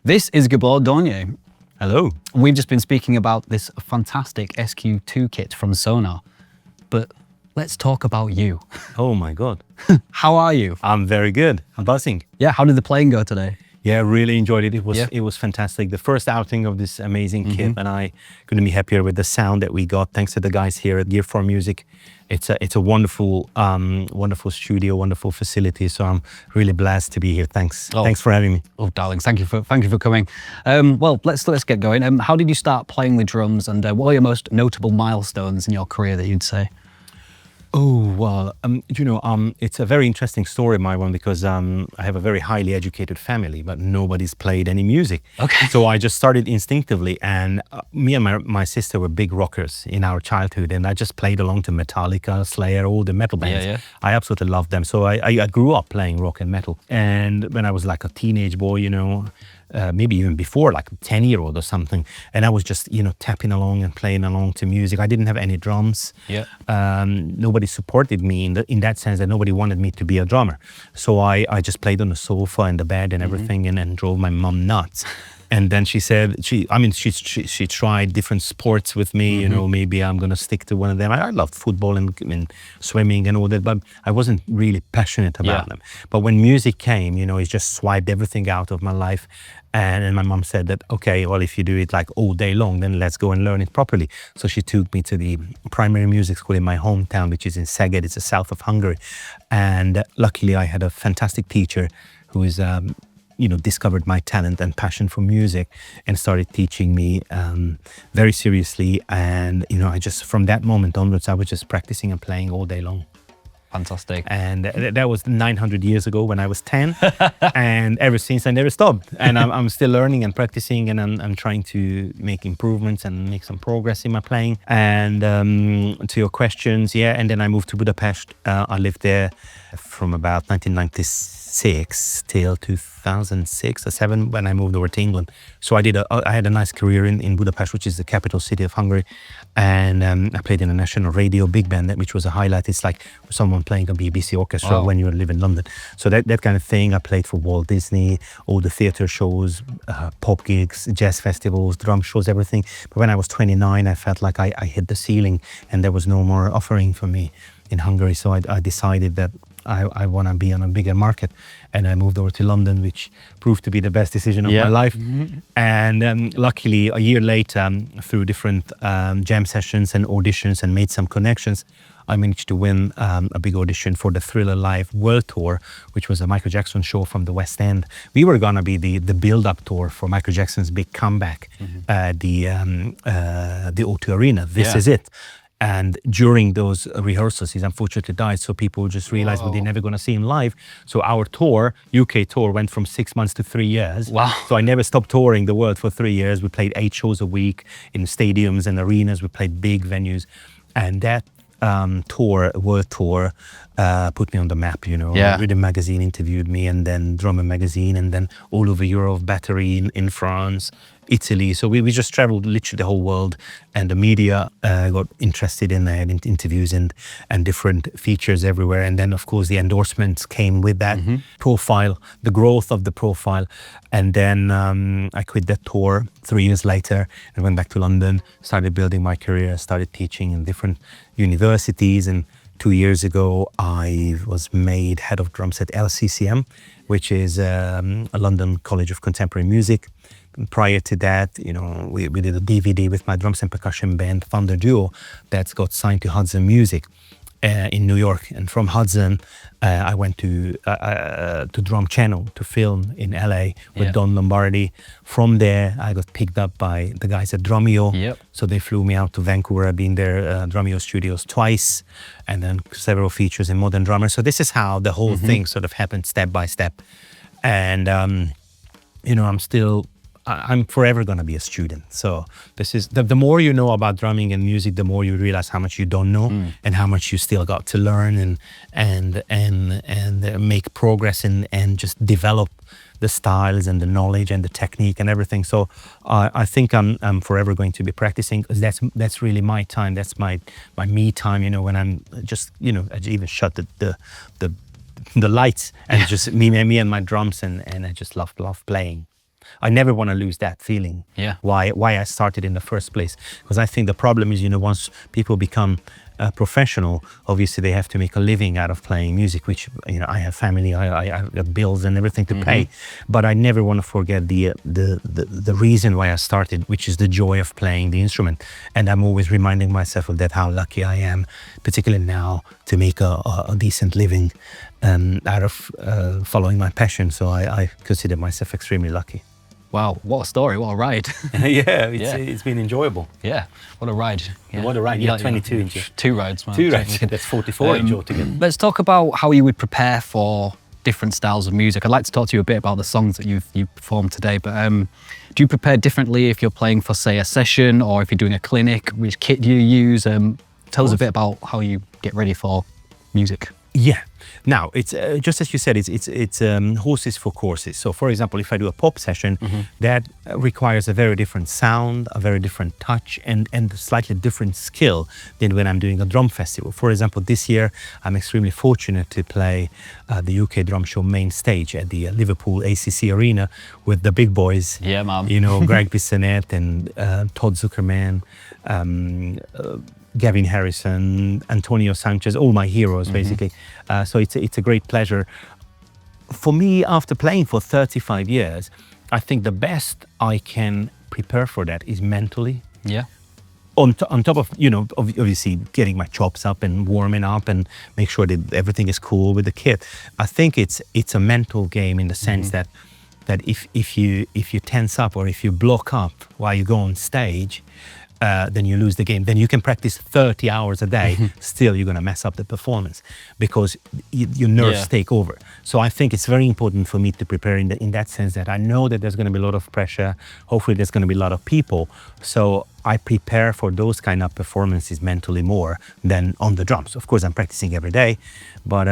This is Gábor Dornyei. Hello. We've just been speaking about this fantastic SQ2 kit from Sonar, but let's talk about you. Oh my God. How are you? I'm very good. I'm buzzing. Yeah, how did the playing go today? Yeah, really enjoyed it. It was fantastic. The first outing of this amazing kit, and I couldn't be happier with the sound that we got. Thanks to the guys here at Gear 4 Music. It's a wonderful, wonderful studio, wonderful facility. So I'm really blessed to be here. Thanks. Oh. Thanks for having me. Oh, darlings, thank you for coming. Well, let's get going. How did you start playing the drums, and what are your most notable milestones in your career that you'd say? Oh, well, it's a very interesting story, my one, because I have a very highly educated family, but nobody's played any music. Okay. So I just started instinctively, and me and my sister were big rockers in our childhood, and I just played along to Metallica, Slayer, all the metal bands. Yeah. I absolutely loved them. So I grew up playing rock and metal. And when I was like a teenage boy, maybe even before, like 10-year-old or something, and I was just tapping along and playing along to music. I didn't have any drums. Yeah. Nobody supported me in that sense, that nobody wanted me to be a drummer. So I just played on the sofa and the bed and everything, and drove my mom nuts. And then she said, she tried different sports with me, maybe I'm gonna stick to one of them. I loved football and swimming and all that, but I wasn't really passionate about them. But when music came, it just swiped everything out of my life. And my mom said that, okay, well, if you do it like all day long, then let's go and learn it properly. So she took me to the primary music school in my hometown, which is in Szeged. It's the south of Hungary. And luckily I had a fantastic teacher who is discovered my talent and passion for music and started teaching me very seriously. And, I just, from that moment onwards, I was just practicing and playing all day long. Fantastic. And that was 900 years ago when I was 10. And ever since I never stopped. And I'm still learning and practicing, and I'm trying to make improvements and make some progress in my playing. And to your questions, and then I moved to Budapest. I lived there from about 1996 till 2006 or 7 when I moved over to England. So I had a nice career in Budapest, which is the capital city of Hungary. And I played in a national radio big band, which was a highlight. It's like someone playing a BBC orchestra when you live in London. So that kind of thing. I played for Walt Disney, all the theater shows, pop gigs, jazz festivals, drum shows, everything. But when I was 29, I felt like I hit the ceiling and there was no more offering for me in Hungary. So I decided that I want to be on a bigger market, and I moved over to London, which proved to be the best decision of my life. And luckily, a year later, through different jam sessions and auditions, and made some connections, I managed to win a big audition for the Thriller Live World Tour, which was a Michael Jackson show from the West End. We were gonna be the build-up tour for Michael Jackson's big comeback, the O2 Arena. This is it. And during those rehearsals, he unfortunately died. So people just realized they're never going to see him live. So our tour, UK tour, went from 6 months to 3 years. Wow. So I never stopped touring the world for 3 years. We played 8 shows a week in stadiums and arenas. We played big venues. And that world tour, put me on the map, Rhythm Magazine interviewed me, and then Drummer Magazine, and then all over Europe, Battery in France, Italy. So we just traveled literally the whole world, and the media got interested in interviews and different features everywhere. And then, of course, the endorsements came with that profile, the growth of the profile. And then I quit that tour 3 years later and went back to London, started building my career, started teaching in different universities. And 2 years ago, I was made head of drums at LCCM, which is a London College of Contemporary Music. Prior to that, we did a DVD with my drums and percussion band, Thunder Duo, that's got signed to Hudson Music in New York. And from Hudson, I went to Drum Channel to film in LA with Don Lombardi. From there, I got picked up by the guys at Drumeo. So they flew me out to Vancouver. I've been there, Drumeo Studios twice, and then several features in Modern Drummer. So this is how the whole thing sort of happened step by step. And, I'm forever going to be a student. So this is the more you know about drumming and music, the more you realize how much you don't know and how much you still got to learn and make progress and just develop the styles and the knowledge and the technique and everything. So I think I'm forever going to be practicing, because that's really my time. That's my me time. When I'm just I even shut the lights and just me and my drums, and I just love playing. I never want to lose that feeling. Yeah. Why I started in the first place. Because I think the problem is, once people become professional, obviously they have to make a living out of playing music, which, I have family, I got bills and everything to pay. But I never want to forget the reason why I started, which is the joy of playing the instrument. And I'm always reminding myself of that, how lucky I am, particularly now, to make a decent living out of following my passion. So I consider myself extremely lucky. Wow, what a story, what a ride. It's been enjoyable. Yeah, what a ride. Yeah. What a ride, 22 inches. 2 rides, man. 2 rides, that's 44 inches altogether. Let's talk about how you would prepare for different styles of music. I'd like to talk to you a bit about the songs that you've performed today, but do you prepare differently if you're playing for, say, a session, or if you're doing a clinic? Which kit do you use? Tell us a bit about how you get ready for music. Yeah. Now, it's just as you said, it's horses for courses. So, for example, if I do a pop session, that requires a very different sound, a very different touch, and a slightly different skill than when I'm doing a drum festival. For example, this year, I'm extremely fortunate to play the UK Drum Show main stage at the Liverpool ACC Arena with the big boys. Yeah, man. Greg Bissonette and Todd Zuckerman, Gavin Harrison, Antonio Sanchez, all my heroes, basically. So it's a great pleasure. For me, after playing for 35 years, I think the best I can prepare for that is mentally. Yeah. On top of, obviously getting my chops up and warming up and make sure that everything is cool with the kit. I think it's a mental game in the sense that if you tense up or if you block up while you go on stage, then you lose the game. Then you can practice 30 hours a day, still you're going to mess up the performance because your nerves take over. So I think it's very important for me to prepare in that sense, that I know that there's going to be a lot of pressure. Hopefully there's going to be a lot of people. So I prepare for those kind of performances mentally more than on the drums. Of course, I'm practicing every day, but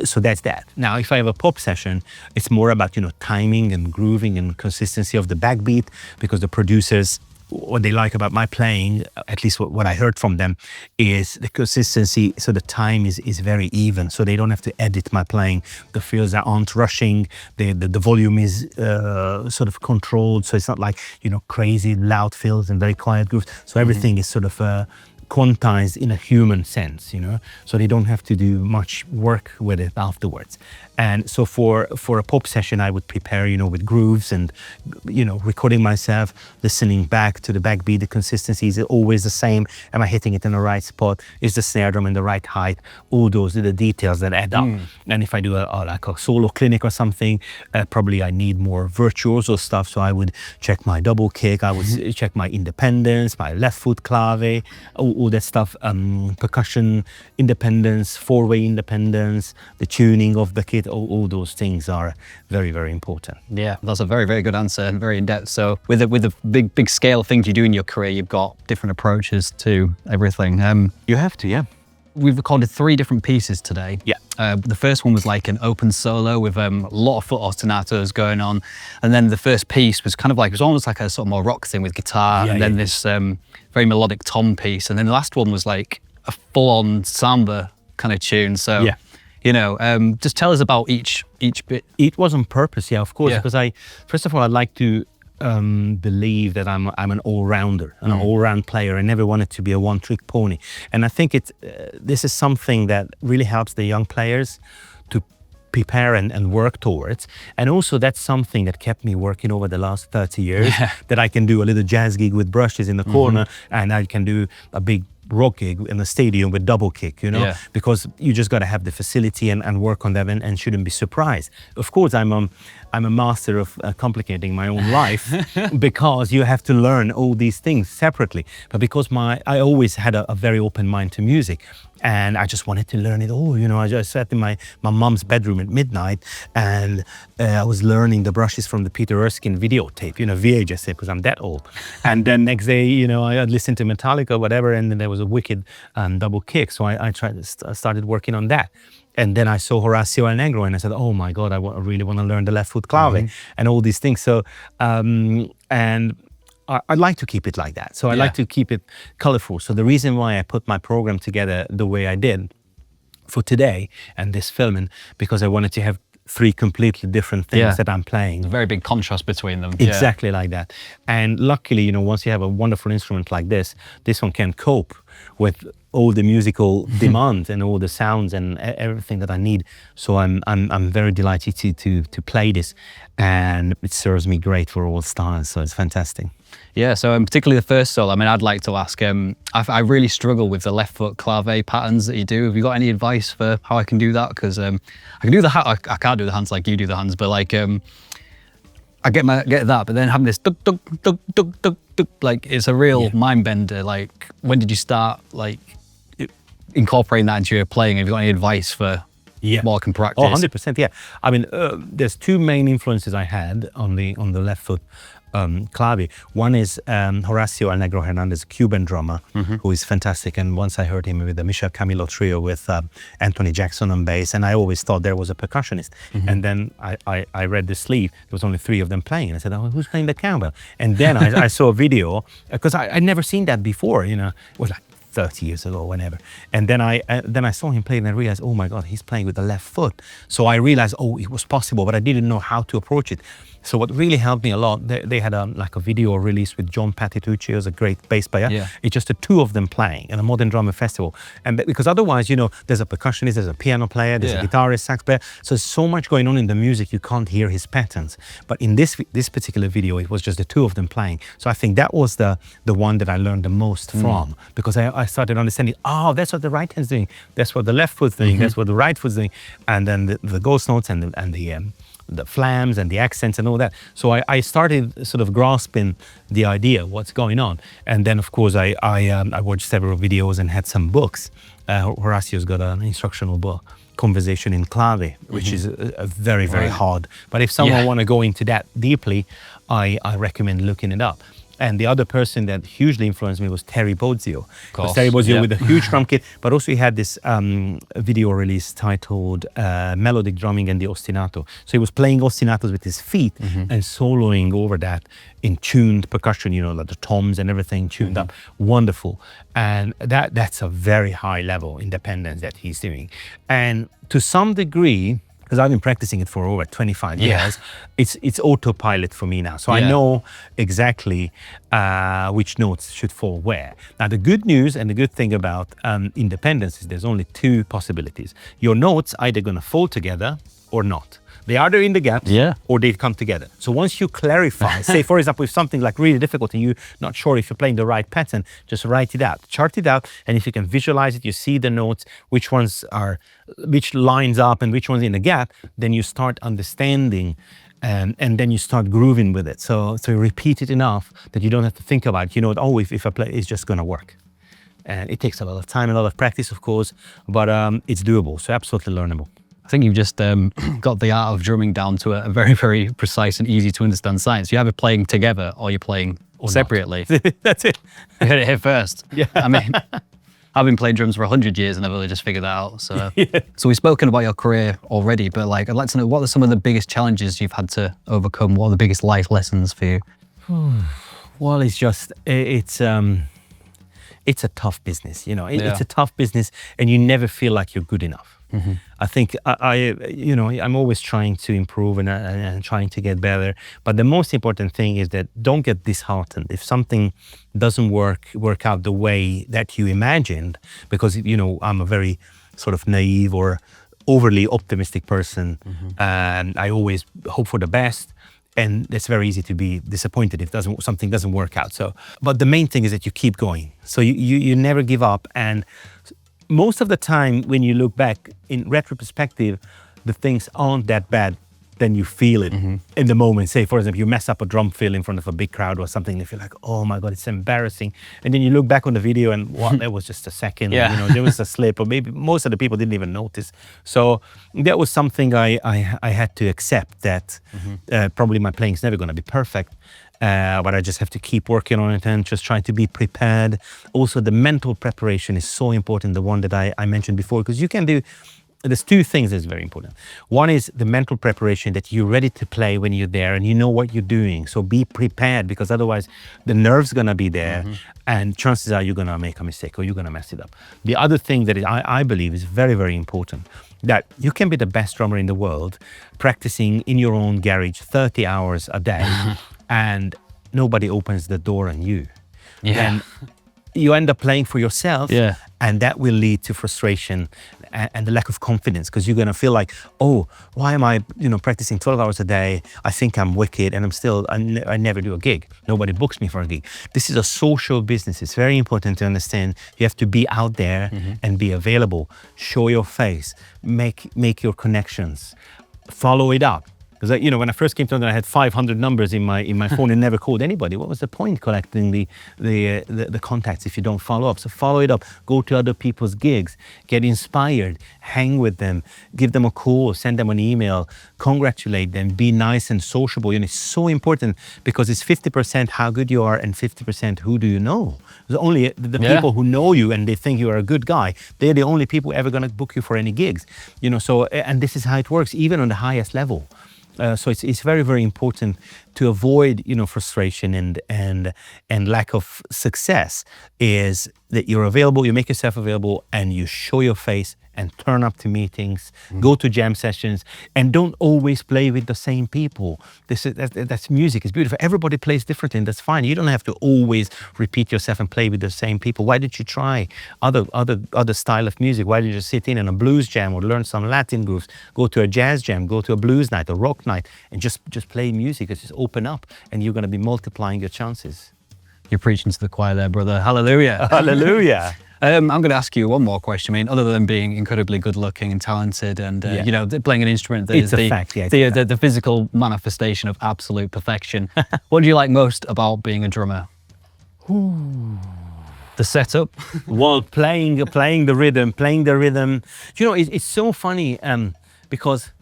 so that's that. Now, if I have a pop session, it's more about, timing and grooving and consistency of the backbeat, because the producers, what they like about my playing, at least what I heard from them, is the consistency. So the time is very even. So they don't have to edit my playing. The fills aren't rushing. The volume is sort of controlled. So it's not like, crazy loud fills and very quiet grooves. So everything is sort of quantized in a human sense, so they don't have to do much work with it afterwards. And so for a pop session, I would prepare, with grooves and, recording myself, listening back to the backbeat. The consistency is always the same. Am I hitting it in the right spot? Is the snare drum in the right height? All those are the details that add up. And if I do like a solo clinic or something, probably I need more virtuoso stuff. So I would check my double kick. I would check my independence, my left foot clave, all that stuff, percussion independence, four-way independence, the tuning of the kit, all those things are very, very important. Yeah, that's a very, very good answer and very in-depth. So with the big scale things you do in your career, you've got different approaches to everything. You have to, yeah. We've recorded 3 different pieces today. Yeah. The first one was like an open solo with a lot of foot ostinatos going on. And then the first piece was kind of like, it was almost like a sort of more rock thing with guitar. And then this very melodic tom piece. And then the last one was like a full-on samba kind of tune. So, just tell us about each bit. It was on purpose, yeah, of course, because first of all, I'd like to believe that I'm an all-rounder, an all-round player. I never wanted to be a one-trick pony. And I think this is something that really helps the young players to prepare and work towards. And also that's something that kept me working over the last 30 years, that I can do a little jazz gig with brushes in the corner, and I can do a big rock gig in the stadium with double kick, because you just got to have the facility and work on them and shouldn't be surprised. Of course, I'm a master of complicating my own life because you have to learn all these things separately. But because I always had a very open mind to music, and I just wanted to learn it all. I just sat in my mom's bedroom at midnight, and I was learning the brushes from the Peter Erskine videotape, VHS tape, because I'm that old. And then next day, I listened to Metallica or whatever, and then there was a wicked double kick. So I started working on that. And then I saw Horacio Allegro, and I said, oh my God, I really want to learn the left foot clave and all these things. So, and I like to keep it like that. So I like to keep it colorful. So the reason why I put my program together the way I did for today and this filming, because I wanted to have three completely different things that I'm playing. A very big contrast between them. Exactly like that. And luckily, you know, once you have a wonderful instrument like this one can cope with all the musical demands and all the sounds and everything that I need. So I'm very delighted to play this, and it serves me great for all styles. So it's fantastic. Yeah, so particularly the first solo, I mean, I'd like to ask, I really struggle with the left foot clave patterns that you do. Have you got any advice for how I can do that? Because I can do I can't do the hands like you do the hands, but like, I get that, but then having this duk, duk, duk, duk, duk, duk, like it's a real mind bender. Like, when did you start like incorporating that into your playing? Have you got any advice for more can practice? Oh, 100%, yeah. I mean, there's two main influences I had on the left foot clave. One is Horacio El Negro Hernandez, Cuban drummer, who is fantastic. And once I heard him with the Michel Camilo trio with Anthony Jackson on bass, and I always thought there was a percussionist. And then I read the sleeve. There was only three of them playing. I said, oh, who's playing the cowbell? And then I saw a video, because I'd never seen that before, you know. It was like 30 years ago, whenever. And then I saw him play, and I realized, oh my God, he's playing with the left foot. So I realized, oh, it was possible, but I didn't know how to approach it. So what really helped me a lot, they had like a video release with John Patitucci, who's a great bass player. Yeah. It's just the two of them playing in a Modern Drummer Festival. And because otherwise, you know, there's a percussionist, there's a piano player, there's a guitarist, sax player. So there's so much going on in the music, you can't hear his patterns. But in this particular video, it was just the two of them playing. So I think that was the one that I learned the most from, because I started understanding, oh, that's what the right hand's doing, that's what the left foot's doing, that's what the right foot's doing, and then the ghost notes and the flams and the accents and all that. So I started sort of grasping the idea, what's going on. And then, of course, I watched several videos and had some books. Horacio's got an instructional book, Conversation in Clave, which is a very, very hard. But if someone want to go into that deeply, I recommend looking it up. And the other person that hugely influenced me was Terry Bozzio. Terry Bozzio with a huge drum kit, but also he had this video release titled Melodic Drumming and the Ostinato. So he was playing ostinatos with his feet and soloing over that in tuned percussion, you know, like the toms and everything tuned up. Wonderful. And that's a very high level independence that he's doing. And to some degree, because I've been practicing it for over 25 years, it's autopilot for me now. So I know exactly which notes should fall where. Now, the good news and the good thing about independence is there's only two possibilities. Your notes either going to fall together or not. They are either in the gaps or they come together. So once you clarify, say for example, if something like really difficult and you're not sure if you're playing the right pattern, just write it out, chart it out, and if you can visualize it, you see the notes, which lines up and which one's in the gap, then you start understanding and then you start grooving with it. So you repeat it enough that you don't have to think about it. You know, oh, if I play, it's just gonna work. And it takes a lot of time, a lot of practice, of course, but it's doable, so absolutely learnable. I think you've just got the art of drumming down to a very, very precise and easy to understand science. You're either playing together or you're playing separately. That's it. You heard it here first. Yeah. I mean, I've been playing drums for 100 years and I've only just figured that out. So, so we've spoken about your career already, but like, I'd like to know, what are some of the biggest challenges you've had to overcome? What are the biggest life lessons for you? Well, it's just, it's a tough business, you know. It's a tough business, and you never feel like you're good enough. I think I'm always trying to improve and trying to get better. But the most important thing is that don't get disheartened if something doesn't work out the way that you imagined, because you know I'm a very sort of naive or overly optimistic person, and I always hope for the best. And it's very easy to be disappointed if something doesn't work out. So, but the main thing is that you keep going. So you never give up. And most of the time, when you look back in retrospective, the things aren't that bad. Then you feel it in the moment. Say, for example, you mess up a drum fill in front of a big crowd or something, and you feel like, oh my God, it's embarrassing. And then you look back on the video and, well, that was just a second. You know, there was a slip, or maybe most of the people didn't even notice. So that was something I had to accept, that probably my playing's never going to be perfect. But I just have to keep working on it and just try to be prepared. Also, the mental preparation is so important, the one that I mentioned before, because you can do there's two things that's very important. One is the mental preparation, that you're ready to play when you're there and you know what you're doing. So be prepared, because otherwise the nerve's gonna be there and chances are you're gonna make a mistake or you're gonna mess it up. The other thing that I believe is very, very important, that you can be the best drummer in the world practicing in your own garage 30 hours a day and nobody opens the door on you. And you end up playing for yourself, and that will lead to frustration and the lack of confidence, because you're gonna feel like, oh, why am I, practicing 12 hours a day? I think I'm wicked, and I never do a gig. Nobody books me for a gig. This is a social business. It's very important to understand you have to be out there and be available. Show your face, make your connections, follow it up. Because when I first came to London, I had 500 numbers in my phone and never called anybody. What was the point collecting the contacts if you don't follow up? So follow it up. Go to other people's gigs, get inspired, hang with them, give them a call, send them an email, congratulate them, be nice and sociable. It's so important, because it's 50% how good you are and 50% who do you know. There's only the people who know you and they think you are a good guy. They're the only people ever going to book you for any gigs. So, and this is how it works, even on the highest level. So it's very, very important to avoid, frustration and lack of success, is that you're available, you make yourself available, and you show your face and turn up to meetings, go to jam sessions, and don't always play with the same people. That's music. It's beautiful. Everybody plays differently, and that's fine. You don't have to always repeat yourself and play with the same people. Why don't you try other style of music? Why don't you just sit in a blues jam or learn some Latin grooves? Go to a jazz jam, go to a blues night, a rock night, and just play music. Just open up, and you're going to be multiplying your chances. You're preaching to the choir there, brother. Hallelujah. Hallelujah. I'm going to ask you one more question. I mean, other than being incredibly good-looking and talented, and playing an instrument that it's is a fact. the physical manifestation of absolute perfection, what do you like most about being a drummer? The setup. Well, playing the rhythm. It's so funny because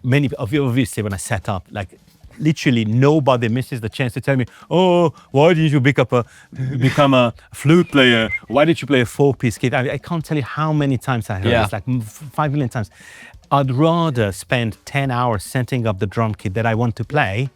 many of you obviously, when I set up, like, literally nobody misses the chance to tell me, oh, why didn't you become a flute player? Why did you play a 4-piece kit? I can't tell you how many times I heard it. It's like 5 million times. I'd rather spend 10 hours setting up the drum kit that I want to play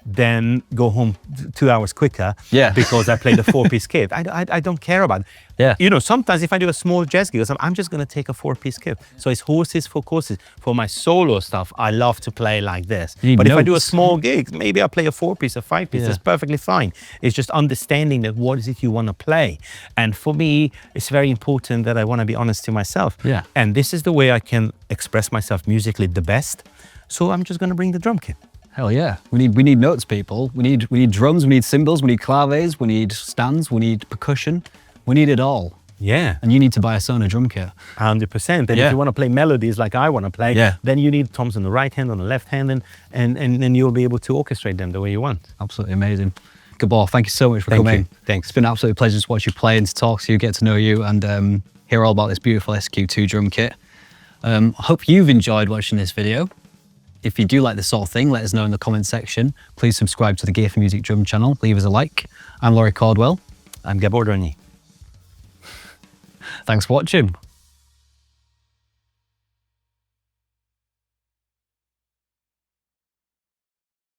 than go home 2 hours quicker because I played a 4-piece kit. I don't care about it. Sometimes if I do a small jazz gig, I'm just going to take a 4-piece kit. So it's horses for courses. For my solo stuff, I love to play like this. But if I do a small gig, maybe I'll play a 4-piece, a 5-piece. That's perfectly fine. It's just understanding that what is it you want to play. And for me, it's very important that I want to be honest to myself. And this is the way I can express myself musically the best. So I'm just going to bring the drum kit. Hell yeah. We need notes, people. We need drums, we need cymbals, we need claves, we need stands, we need percussion. We need it all. Yeah. And you need to buy a Sona drum kit. 100%. And if you want to play melodies like I want to play, then you need toms on the right hand, on the left hand, and then you'll be able to orchestrate them the way you want. Absolutely amazing. Gábor, thank you so much for coming. Thanks. It's been an absolute pleasure to watch you play and to talk to you, get to know you, and hear all about this beautiful SQ2 drum kit. I hope you've enjoyed watching this video. If you do like this sort of thing, let us know in the comment section. Please subscribe to the Gear for Music Drum channel. Leave us a like. I'm Laurie Caldwell. I'm Gábor Dornyei. Thanks for watching.